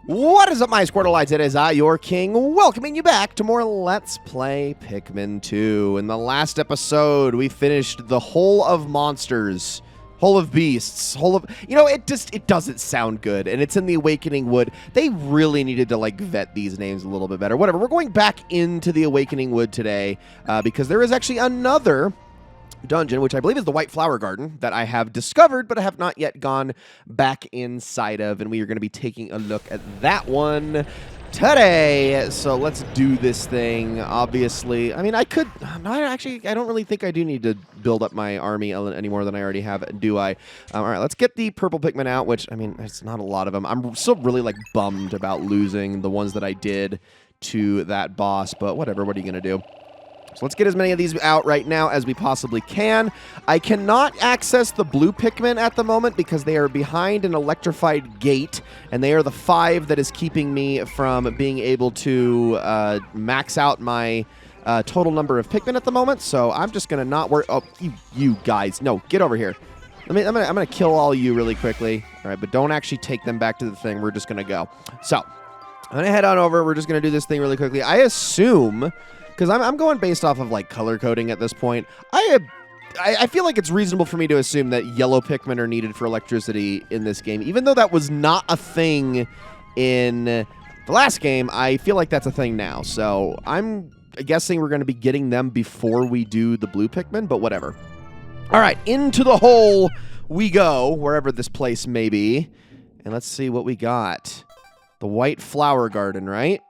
What is up, my Squirtleites? It is I, your king, welcoming you back to more Let's Play Pikmin 2. In the last episode, we finished the Hole of Monsters, Hole of Beasts, Hole of... You know, it doesn't sound good, and it's in the Awakening Wood. They really needed to, like, vet these names a little bit better. Whatever, we're going back into the Awakening Wood today, because there is actually another dungeon, which I believe is the White Flower Garden, that I have discovered, but I have not yet gone back inside of, and we are going to be taking a look at that one today. So let's do this thing. Obviously, I mean, I don't really think I do need to build up my army any more than I already have, do I? All right, let's get the purple Pikmin out, which, I mean, it's not a lot of them. I'm still really, like, bummed about losing the ones that I did to that boss, but whatever, what are you going to do? So let's get as many of these out right now as we possibly can. I cannot access the blue Pikmin at the moment because they are behind an electrified gate, and they are the 5 that is keeping me from being able to max out my total number of Pikmin at the moment. So I'm just going to not worry. Oh, you guys. No, get over here. I'm gonna kill all you really quickly. All right, but don't actually take them back to the thing. We're just going to go. So I'm going to head on over. We're just going to do this thing really quickly. I assume... because I'm going based off of, like, color coding at this point. I feel like it's reasonable for me to assume that yellow Pikmin are needed for electricity in this game. Even though that was not a thing in the last game, I feel like that's a thing now. So I'm guessing we're going to be getting them before we do the blue Pikmin, but whatever. All right, into the hole we go, wherever this place may be. And let's see what we got. The White Flower Garden, right?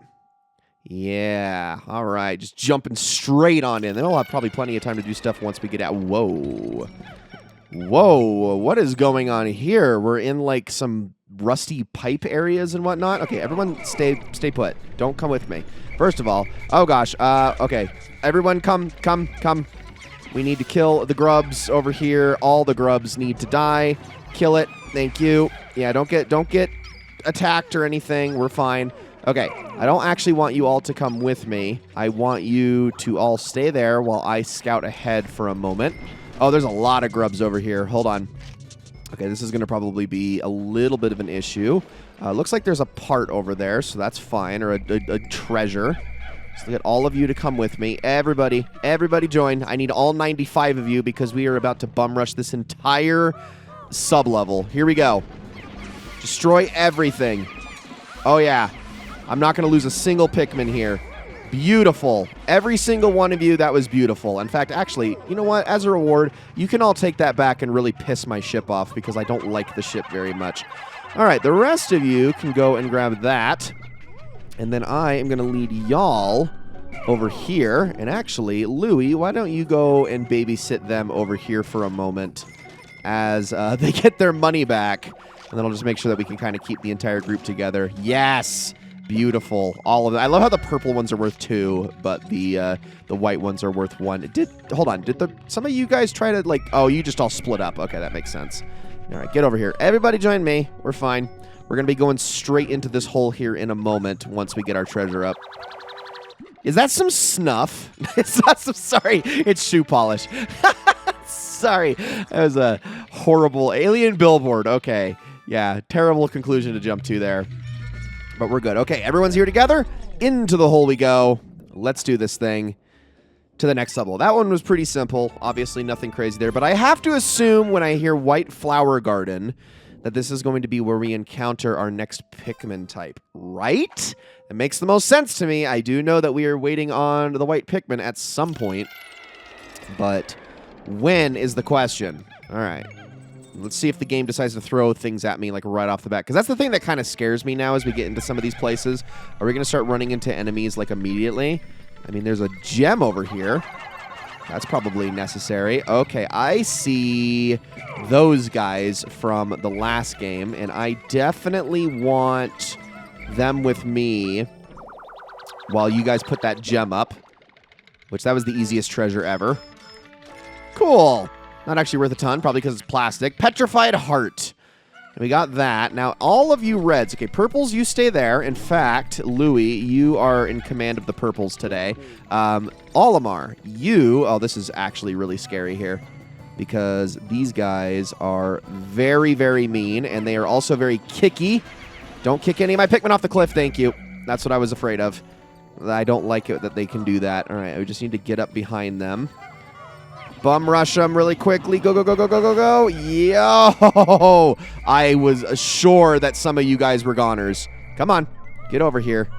Yeah, all right, just jumping straight on in. Then we'll have probably plenty of time to do stuff once we get out. Whoa. Whoa, what is going on here? We're in, like, some rusty pipe areas and whatnot. Okay, everyone stay put. Don't come with me. First of all, oh gosh, okay. Everyone come. We need to kill the grubs over here. All the grubs need to die. Kill it, thank you. Yeah, don't get attacked or anything, we're fine. Okay, I don't actually want you all to come with me. I want you to all stay there while I scout ahead for a moment. Oh, there's a lot of grubs over here. Hold on. Okay, this is going to probably be a little bit of an issue. Looks like there's a part over there, so that's fine, or a treasure. So get all of you to come with me. Everybody join. I need all 95 of you because we are about to bum rush this entire sub-level. Here we go. Destroy everything. Oh, yeah. I'm not going to lose a single Pikmin here. Beautiful. Every single one of you, that was beautiful. In fact, actually, you know what? As a reward, you can all take that back and really piss my ship off because I don't like the ship very much. All right, the rest of you can go and grab that. And then I am going to lead y'all over here. And actually, Louie, why don't you go and babysit them over here for a moment as they get their money back. And then I'll just make sure that we can kind of keep the entire group together. Yes! Beautiful. All of them. I love how the purple ones are worth 2, but the white ones are worth 1. Hold on. Did some of you guys try to, like... Oh, you just all split up. Okay, that makes sense. All right, get over here. Everybody join me. We're fine. We're going to be going straight into this hole here in a moment once we get our treasure up. Is that some snuff? It's not some... Sorry. It's shoe polish. Sorry. That was a horrible alien billboard. Okay. Yeah, terrible conclusion to jump to there. But we're good. Okay, everyone's here together. Into the hole we go. Let's do this thing to the next level. That one was pretty simple. Obviously, nothing crazy there. But I have to assume when I hear White Flower Garden that this is going to be where we encounter our next Pikmin type. Right? It makes the most sense to me. I do know that we are waiting on the White Pikmin at some point. But when is the question? All right. Let's see if the game decides to throw things at me, like, right off the bat. Because that's the thing that kind of scares me now as we get into some of these places. Are we going to start running into enemies, like, immediately? I mean, there's a gem over here. That's probably necessary. Okay, I see those guys from the last game. And I definitely want them with me while you guys put that gem up. Which, that was the easiest treasure ever. Cool. Not actually worth a ton, probably because it's plastic. Petrified Heart. We got that. Now, all of you reds. Okay, purples, you stay there. In fact, Louie, you are in command of the purples today. Olimar, you... Oh, this is actually really scary here. Because these guys are very, very mean. And they are also very kicky. Don't kick any of my Pikmin off the cliff, thank you. That's what I was afraid of. I don't like it that they can do that. All right, we just need to get up behind them. Bum rush them really quickly. Go, go, go, go, go, go, go. Yo! I was sure that some of you guys were goners. Come on. Get over here.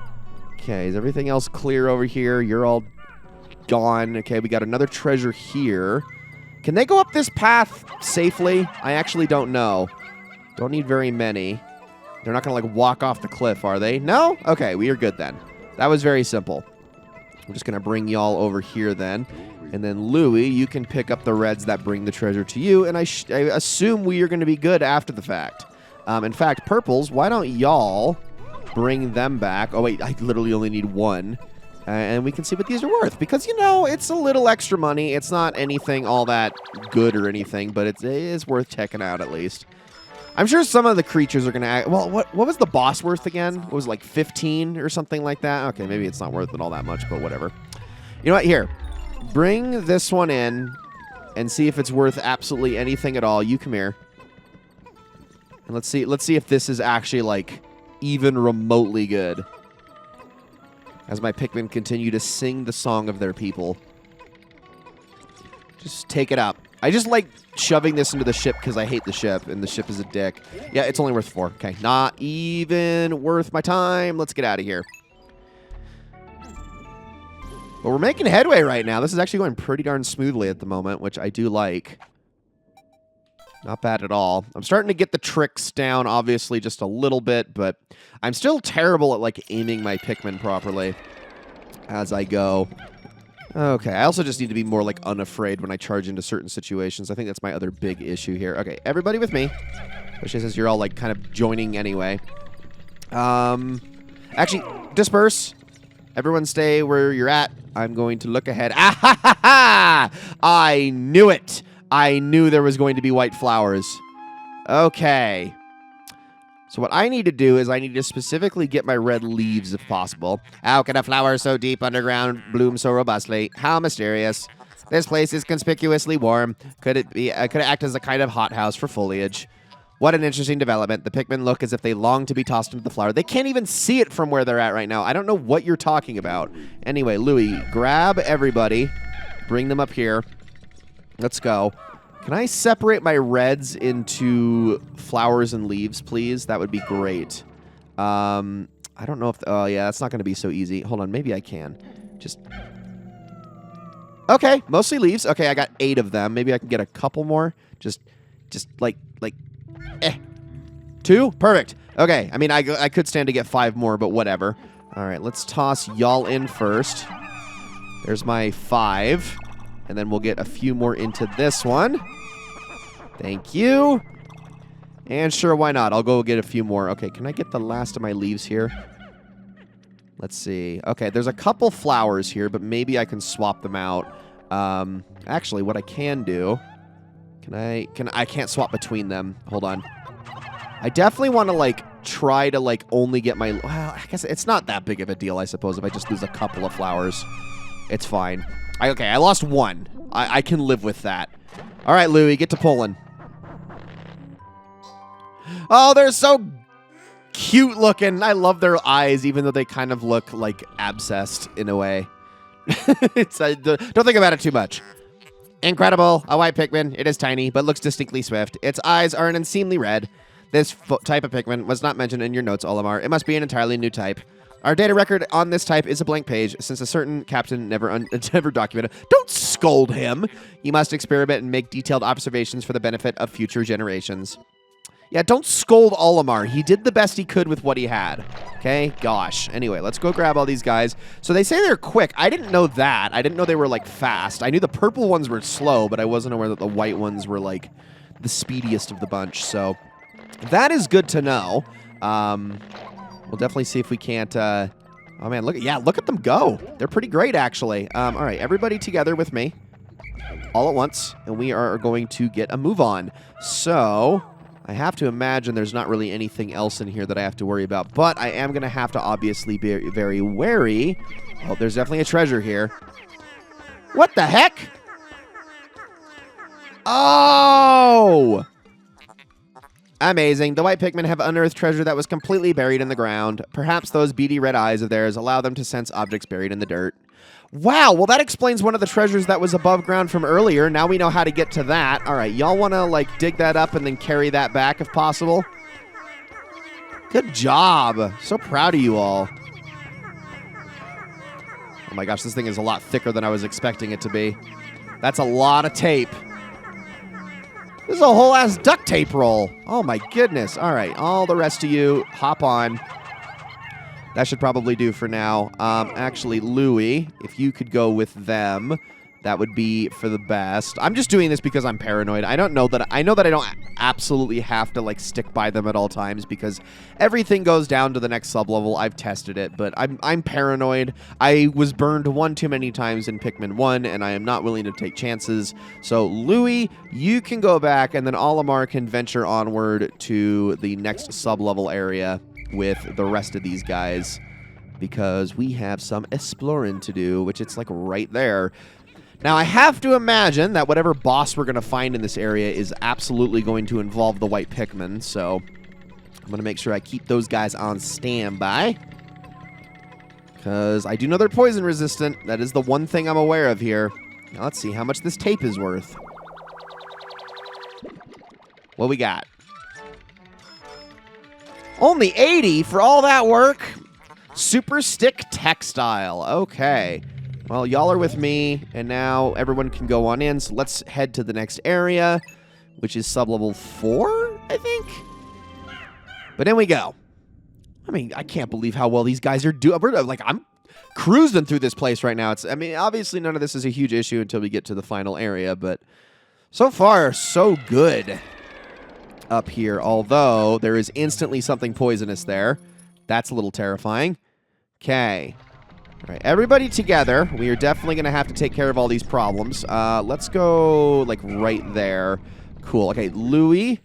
Okay, is everything else clear over here? You're all gone. Okay, we got another treasure here. Can they go up this path safely? I actually don't know. Don't need very many. They're not going to, like, walk off the cliff, are they? No? Okay, we are good then. That was very simple. I'm just going to bring y'all over here then. And then, Louie, you can pick up the reds that bring the treasure to you. And I assume we are going to be good after the fact. In fact, purples, why don't y'all bring them back? Oh, wait, I literally only need one. And we can see what these are worth. Because, you know, it's a little extra money. It's not anything all that good or anything. But it is worth checking out at least. I'm sure some of the creatures are going to act... Well, what was the boss worth again? What was it, like 15 or something like that? Okay, maybe it's not worth it all that much, but whatever. You know what? Here. Bring this one in and see if it's worth absolutely anything at all. You come here. And let's see if this is actually, like, even remotely good. As my Pikmin continue to sing the song of their people. Just take it up. I just like shoving this into the ship because I hate the ship, and the ship is a dick. Yeah, it's only worth 4. Okay, not even worth my time. Let's get out of here. But we're making headway right now. This is actually going pretty darn smoothly at the moment, which I do like. Not bad at all. I'm starting to get the tricks down, obviously, just a little bit, but I'm still terrible at, like, aiming my Pikmin properly as I go. Okay, I also just need to be more, like, unafraid when I charge into certain situations. I think that's my other big issue here. Okay, everybody with me. Especially since you're all, like, kind of joining anyway. Actually, disperse. Everyone stay where you're at. I'm going to look ahead. Ah, ha, ha, ha! I knew it. I knew there was going to be white flowers. Okay. So what I need to do is I need to specifically get my red leaves if possible. How can a flower so deep underground bloom so robustly? How mysterious. This place is conspicuously warm. Could it act as a kind of hothouse for foliage? What an interesting development. The Pikmin look as if they long to be tossed into the flower. They can't even see it from where they're at right now. I don't know what you're talking about. Anyway, Louie, grab everybody. Bring them up here. Let's go. Can I separate my reds into flowers and leaves, please? That would be great. I don't know if... oh, yeah, that's not going to be so easy. Hold on, maybe I can. Just... okay, mostly leaves. Okay, I got 8 of them. Maybe I can get a couple more. Just like... 2? Perfect. Okay, I mean, I could stand to get 5 more, but whatever. All right, let's toss y'all in first. There's my 5. And then we'll get a few more into this one. Thank you. And sure, why not? I'll go get a few more. Okay, can I get the last of my leaves here? Let's see. Okay, there's a couple flowers here, but maybe I can swap them out. Actually, what I can do... I can't swap between them. Hold on. I definitely want to, like, try to, like, only get my... well, I guess it's not that big of a deal, I suppose, if I just lose a couple of flowers. It's fine. Okay, I lost 1. I can live with that. All right, Louie, get to pulling. Oh, they're so cute looking. I love their eyes, even though they kind of look like abscessed in a way. Don't think about it too much. Incredible. A white Pikmin. It is tiny, but looks distinctly swift. Its eyes are an unseemly red. This type of Pikmin was not mentioned in your notes, Olimar. It must be an entirely new type. Our data record on this type is a blank page, since a certain captain never documented. Don't scold him! You must experiment and make detailed observations for the benefit of future generations. Yeah, don't scold Olimar. He did the best he could with what he had. Okay? Gosh. Anyway, let's go grab all these guys. So they say they're quick. I didn't know that. I didn't know they were, like, fast. I knew the purple ones were slow, but I wasn't aware that the white ones were, like, the speediest of the bunch. So that is good to know. We'll definitely see if we can't... oh, man, look at them go. They're pretty great, actually. All right, everybody together with me all at once, and we are going to get a move on. So I have to imagine there's not really anything else in here that I have to worry about, but I am going to have to obviously be very wary. Oh, there's definitely a treasure here. What the heck? Oh! Amazing. The white Pikmin have unearthed treasure that was completely buried in the ground. Perhaps those beady red eyes of theirs allow them to sense objects buried in the dirt. Wow, well that explains one of the treasures that was above ground from earlier. Now we know how to get to that. All right, y'all want to like dig that up and then carry that back if possible? Good job. So proud of you all. Oh my gosh, this thing is a lot thicker than I was expecting it to be. That's a lot of tape. This is a whole ass duct tape roll. Oh my goodness. All right, all the rest of you, hop on. That should probably do for now. Actually, Louie, if you could go with them, that would be for the best. I'm just doing this because I'm paranoid. I know that I don't absolutely have to like stick by them at all times because everything goes down to the next sublevel. I've tested it, but I'm paranoid. I was burned one too many times in Pikmin 1, and I am not willing to take chances. So, Louie, you can go back, and then Olimar can venture onward to the next sublevel area with the rest of these guys because we have some exploring to do, which it's like right there. Now, I have to imagine that whatever boss we're going to find in this area is absolutely going to involve the white Pikmin, so I'm going to make sure I keep those guys on standby because I do know they're poison resistant. That is the one thing I'm aware of here. Now, let's see how much this tape is worth. What we got? Only 80 for all that work? Super Stick Textile. Okay. Well, y'all are with me, and now everyone can go on in, so let's head to the next area, which is sublevel 4, I think? But in we go. I mean, I can't believe how well these guys are doing. Like, I'm cruising through this place right now. I mean, obviously none of this is a huge issue until we get to the final area, but so far, so good up here, although there is instantly something poisonous there. That's a little terrifying. Okay. All right, everybody together. We are definitely going to have to take care of all these problems. Let's go, like, right there. Cool. Okay, Louie,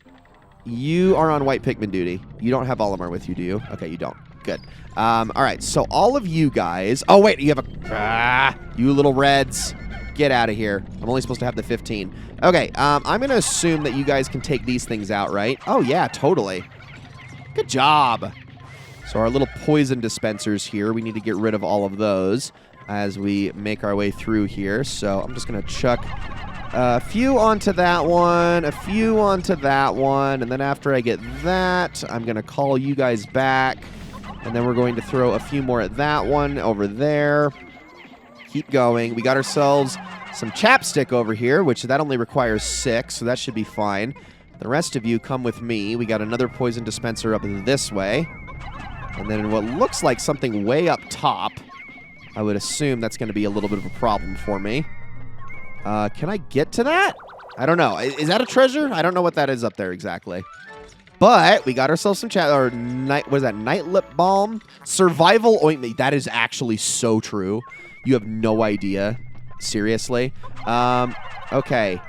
you are on white Pikmin duty. You don't have Olimar with you, do you? Okay, you don't. Good. All right, so all of you guys... Oh, wait, you have a... you little reds. Get out of here. I'm only supposed to have the 15. Okay, I'm going to assume that you guys can take these things out, right? Oh, yeah, totally. Good job. So our little poison dispensers here, we need to get rid of all of those as we make our way through here. So I'm just going to chuck a few onto that one, a few onto that one, and then after I get that, I'm going to call you guys back, and then we're going to throw a few more at that one over there. Keep going. We got ourselves some chapstick over here, which that only requires 6, so that should be fine. The rest of you come with me. We got another poison dispenser up this way. And then what looks like something way up top, I would assume that's going to be a little bit of a problem for me. Can I get to that? I don't know. Is that a treasure? I don't know what that is up there exactly. But we got ourselves some what is that? Night lip balm? Survival ointment. That is actually so true. You have no idea. Seriously. Okay.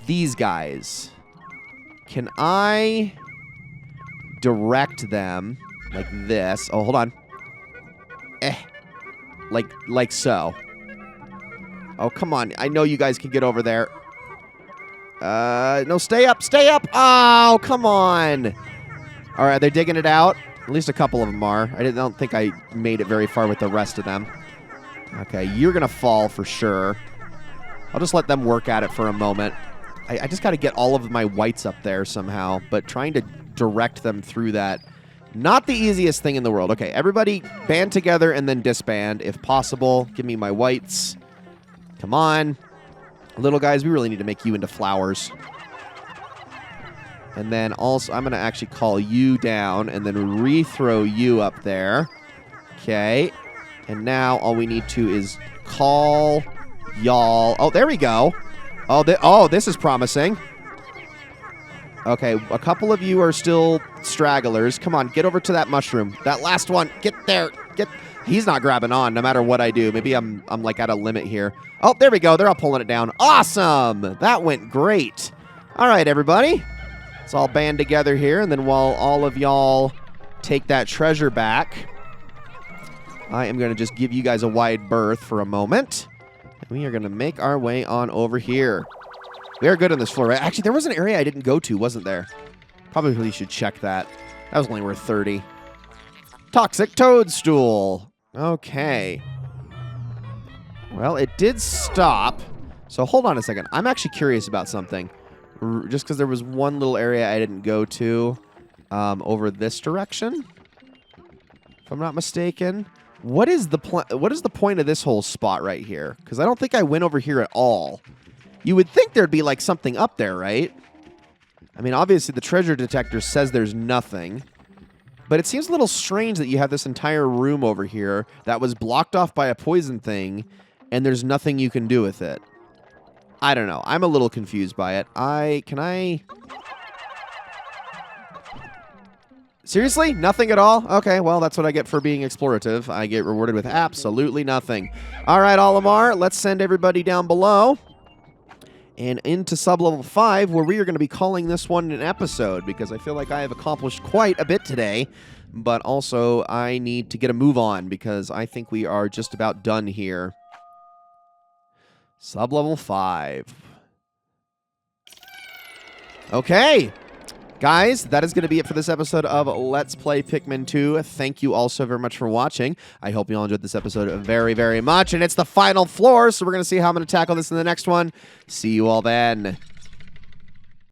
These guys. Can I direct them like this? Oh, hold on. Like so. Oh, come on. I know you guys can get over there. No, stay up, stay up. Oh, come on. All right, they're digging it out. At least a couple of them are. I don't think I made it very far with the rest of them. Okay, you're going to fall for sure. I'll just let them work at it for a moment. I just got to get all of my whites up there somehow, but trying to direct them through that, not the easiest thing in the world. Okay, everybody band together and then disband if possible. Give me my whites. Come on. Little guys, we really need to make you into flowers. And then also, I'm going to actually call you down and then re-throw you up there. Okay. And now all we need to is call y'all. Oh, there we go. Oh, this is promising. Okay, a couple of you are still stragglers. Come on, get over to that mushroom. That last one, get there. He's not grabbing on no matter what I do. Maybe I'm like at a limit here. Oh, there we go. They're all pulling it down. Awesome. That went great. All right, everybody. Let's all band together here. And then while all of y'all take that treasure back, I am going to just give you guys a wide berth for a moment. And we are going to make our way on over here. We are good on this floor, right? Actually, there was an area I didn't go to, wasn't there? Probably should check that. That was only worth 30. Toxic toadstool. Okay. Well, it did stop. So hold on a second. I'm actually curious about something. Just because there was one little area I didn't go to over this direction, if I'm not mistaken. What is the point of this whole spot right here? Because I don't think I went over here at all. You would think there'd be like something up there, right? I mean, obviously the treasure detector says there's nothing. But it seems a little strange that you have this entire room over here that was blocked off by a poison thing, and there's nothing you can do with it. I don't know. I'm a little confused by it. Can I... Seriously? Nothing at all? Okay, well, that's what I get for being explorative. I get rewarded with absolutely nothing. All right, Olimar, let's send everybody down below and into sub-level 5, where we are going to be calling this one an episode, because I feel like I have accomplished quite a bit today, but also I need to get a move on, because I think we are just about done here. Sub-level 5. Okay. Guys, that is going to be it for this episode of Let's Play Pikmin 2. Thank you all so very much for watching. I hope you all enjoyed this episode very, very much. And it's the final floor, so we're going to see how I'm going to tackle this in the next one. See you all then.